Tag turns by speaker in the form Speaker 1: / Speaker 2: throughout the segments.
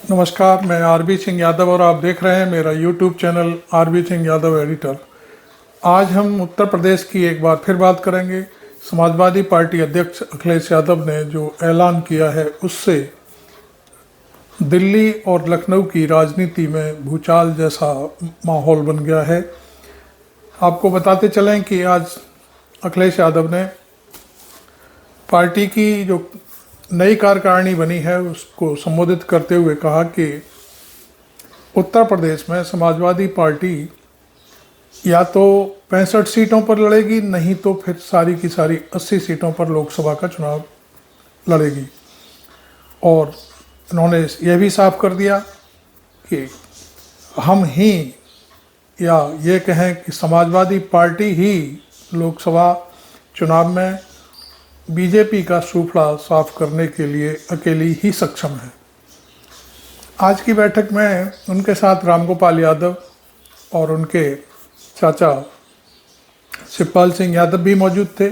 Speaker 1: नमस्कार, मैं आरबी सिंह यादव और आप देख रहे हैं मेरा YouTube channel RB Singh Yadav editor. आज हम उत्तर प्रदेश की एक बार फिर बात करेंगे। समाजवादी पार्टी अध्यक्ष अखिलेश यादव ने जो ऐलान किया है उससे दिल्ली और लखनऊ की राजनीति में भूचाल जैसा माहौल बन गया है। आपको बताते चलें कि आज अखिलेश यादव ने पार्टी की जो नई कार्यकारिणी बनी है उसको संबोधित करते हुए कहा कि उत्तर प्रदेश में समाजवादी पार्टी या तो 65 सीटों पर लड़ेगी, नहीं तो फिर सारी की सारी 80 सीटों पर लोकसभा का चुनाव लड़ेगी। और उन्होंने यह भी साफ कर दिया कि हम ही या ये कहें कि समाजवादी पार्टी ही लोकसभा चुनाव में बीजेपी का सूफड़ा साफ करने के लिए अकेली ही सक्षम है। आज की बैठक में उनके साथ रामगोपाल यादव और उनके चाचा शिवपाल सिंह यादव भी मौजूद थे।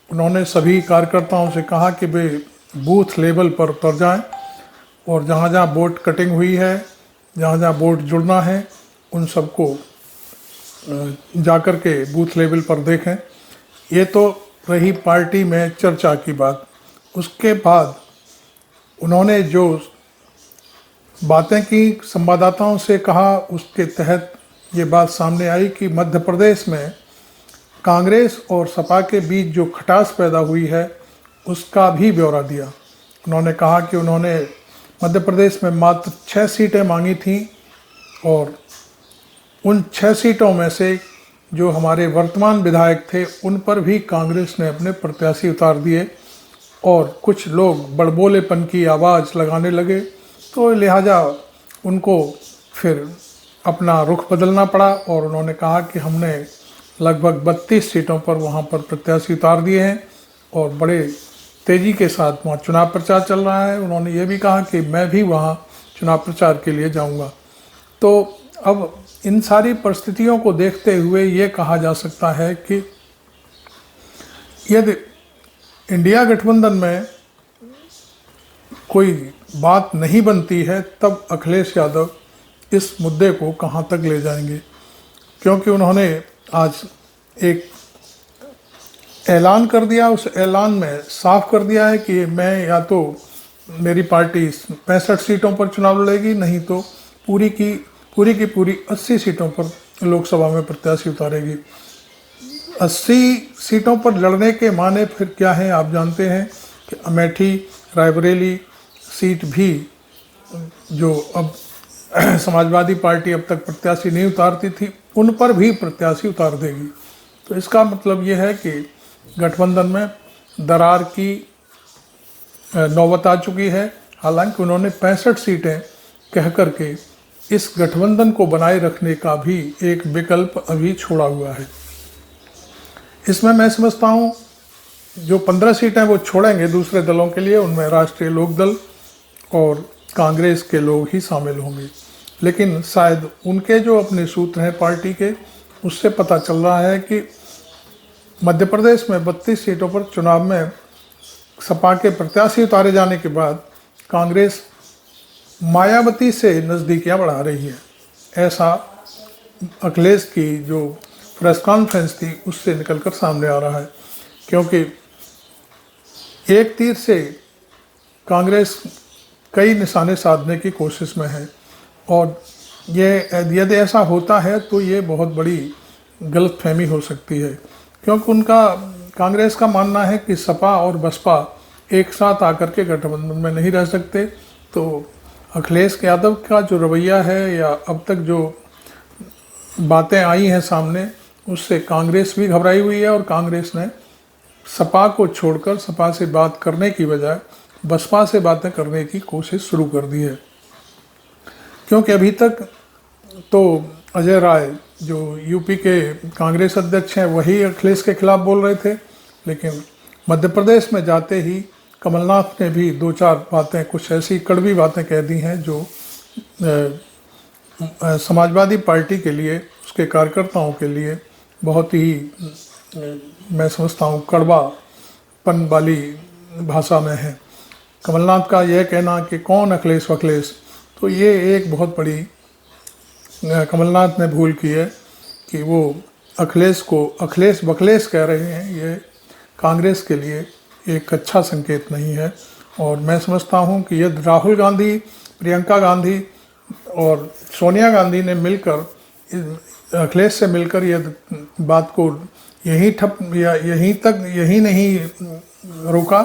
Speaker 1: उन्होंने सभी कार्यकर्ताओं से कहा कि वे बूथ लेवल पर उतर जाएं और जहां जहां वोट कटिंग हुई है, जहां जहां वोट जुड़ना है, उन सबको जाकर के बूथ लेवल पर देखें। ये तो रही पार्टी में चर्चा की बात। उसके बाद उन्होंने जो बातें की, संवाददाताओं से कहा, उसके तहत ये बात सामने आई कि मध्य प्रदेश में कांग्रेस और सपा के बीच जो खटास पैदा हुई है उसका भी ब्यौरा दिया। उन्होंने कहा कि उन्होंने मध्य प्रदेश में मात्र 6 सीटें मांगी थीं और उन 6 सीटों में से जो हमारे वर्तमान विधायक थे उन पर भी कांग्रेस ने अपने प्रत्याशी उतार दिए और कुछ लोग बड़बोलेपन की आवाज़ लगाने लगे, तो लिहाजा उनको फिर अपना रुख बदलना पड़ा और उन्होंने कहा कि हमने लगभग 32 सीटों पर वहाँ पर प्रत्याशी उतार दिए हैं और बड़े तेज़ी के साथ वहाँ चुनाव प्रचार चल रहा है। उन्होंने ये भी कहा कि मैं भी वहाँ चुनाव प्रचार के लिए जाऊँगा। तो अब इन सारी परिस्थितियों को देखते हुए ये कहा जा सकता है कि यदि इंडिया गठबंधन में कोई बात नहीं बनती है तब अखिलेश यादव इस मुद्दे को कहां तक ले जाएंगे, क्योंकि उन्होंने आज एक ऐलान कर दिया। उस ऐलान में साफ कर दिया है कि मैं या तो मेरी पार्टी 65 सीटों पर चुनाव लड़ेगी, नहीं तो पूरी की पूरी 80 सीटों पर लोकसभा में प्रत्याशी उतारेगी। 80 सीटों पर लड़ने के माने फिर क्या है आप जानते हैं कि अमेठी, रायबरेली सीट भी जो अब समाजवादी पार्टी अब तक प्रत्याशी नहीं उतारती थी उन पर भी प्रत्याशी उतार देगी। तो इसका मतलब ये है कि गठबंधन में दरार की नौबत आ चुकी है। हालांकि उन्होंने 65 सीटें कह करके इस गठबंधन को बनाए रखने का भी एक विकल्प अभी छोड़ा हुआ है। इसमें मैं समझता हूँ जो 15 सीटें वो छोड़ेंगे दूसरे दलों के लिए, उनमें राष्ट्रीय लोकदल और कांग्रेस के लोग ही शामिल होंगे। लेकिन शायद उनके जो अपने सूत्र हैं पार्टी के, उससे पता चल रहा है कि मध्य प्रदेश में 32 सीटों पर चुनाव में सपा के प्रत्याशी उतारे जाने के बाद कांग्रेस मायावती से नज़दीकियाँ बढ़ा रही है। ऐसा अखिलेश की जो प्रेस कॉन्फ्रेंस थी उससे निकलकर सामने आ रहा है, क्योंकि एक तीर से कांग्रेस कई निशाने साधने की कोशिश में है और ये यदि ऐसा होता है तो ये बहुत बड़ी गलतफहमी हो सकती है, क्योंकि उनका कांग्रेस का मानना है कि सपा और बसपा एक साथ आकर के गठबंधन में नहीं रह सकते। तो अखिलेश यादव का जो रवैया है या अब तक जो बातें आई हैं सामने, उससे कांग्रेस भी घबराई हुई है और कांग्रेस ने सपा को छोड़कर सपा से बात करने की बजाय बसपा से बातें करने की कोशिश शुरू कर दी है। क्योंकि अभी तक तो अजय राय जो यूपी के कांग्रेस अध्यक्ष हैं वही अखिलेश के खिलाफ बोल रहे थे, लेकिन मध्य प्रदेश में जाते ही कमलनाथ ने भी 2-4 बातें, कुछ ऐसी कड़वी बातें कह दी हैं जो समाजवादी पार्टी के लिए, उसके कार्यकर्ताओं के लिए बहुत ही मैं समझता हूँ कड़वापन वाली भाषा में है। कमलनाथ का यह कहना कि कौन अखिलेश वखिलेश, तो ये एक बहुत बड़ी कमलनाथ ने भूल की है कि वो अखिलेश को अखिलेश बखलेश कह रहे हैं। ये कांग्रेस के लिए एक अच्छा संकेत नहीं है। और मैं समझता हूँ कि यदि राहुल गांधी, प्रियंका गांधी और सोनिया गांधी ने मिलकर अखिलेश से मिलकर ये बात को यहीं ठप या यहीं नहीं रोका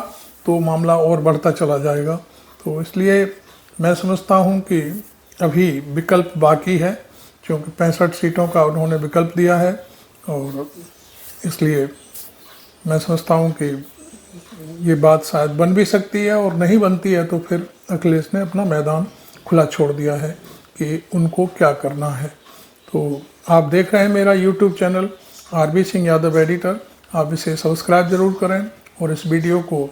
Speaker 1: तो मामला और बढ़ता चला जाएगा। तो इसलिए मैं समझता हूँ कि अभी विकल्प बाकी है, क्योंकि 65 सीटों का उन्होंने विकल्प दिया है। और इसलिए मैं समझता हूँ कि ये बात शायद बन भी सकती है, और नहीं बनती है तो फिर अखिलेश ने अपना मैदान खुला छोड़ दिया है कि उनको क्या करना है। तो आप देख रहे हैं मेरा YouTube channel RB Singh Yadav editor. आप इसे सब्सक्राइब ज़रूर करें और इस वीडियो को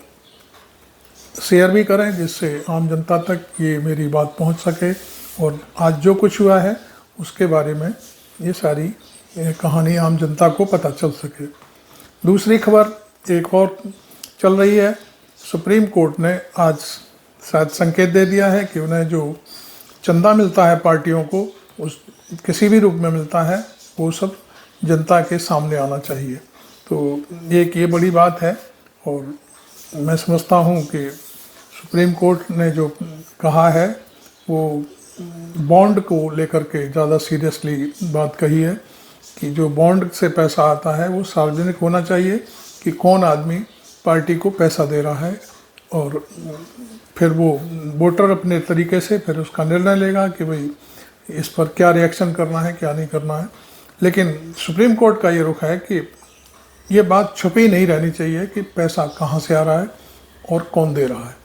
Speaker 1: शेयर भी करें, जिससे आम जनता तक ये मेरी बात पहुंच सके और आज जो कुछ हुआ है उसके बारे में ये सारी कहानी आम जनता को पता चल सके। दूसरी खबर एक और चल रही है। सुप्रीम कोर्ट ने आज शायद संकेत दे दिया है कि उन्हें जो चंदा मिलता है पार्टियों को, उस किसी भी रूप में मिलता है, वो सब जनता के सामने आना चाहिए। तो एक ये बड़ी बात है। और मैं समझता हूँ कि सुप्रीम कोर्ट ने जो कहा है वो बॉन्ड को लेकर के ज़्यादा सीरियसली बात कही है कि जो बॉन्ड से पैसा आता है वो सार्वजनिक होना चाहिए कि कौन आदमी पार्टी को पैसा दे रहा है, और फिर वो वोटर अपने तरीके से फिर उसका निर्णय लेगा कि भाई इस पर क्या रिएक्शन करना है, क्या नहीं करना है। लेकिन सुप्रीम कोर्ट का ये रुख है कि ये बात छुपी नहीं रहनी चाहिए कि पैसा कहाँ से आ रहा है और कौन दे रहा है।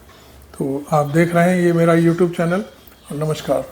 Speaker 1: तो आप देख रहे हैं ये मेरा YouTube चैनल। नमस्कार।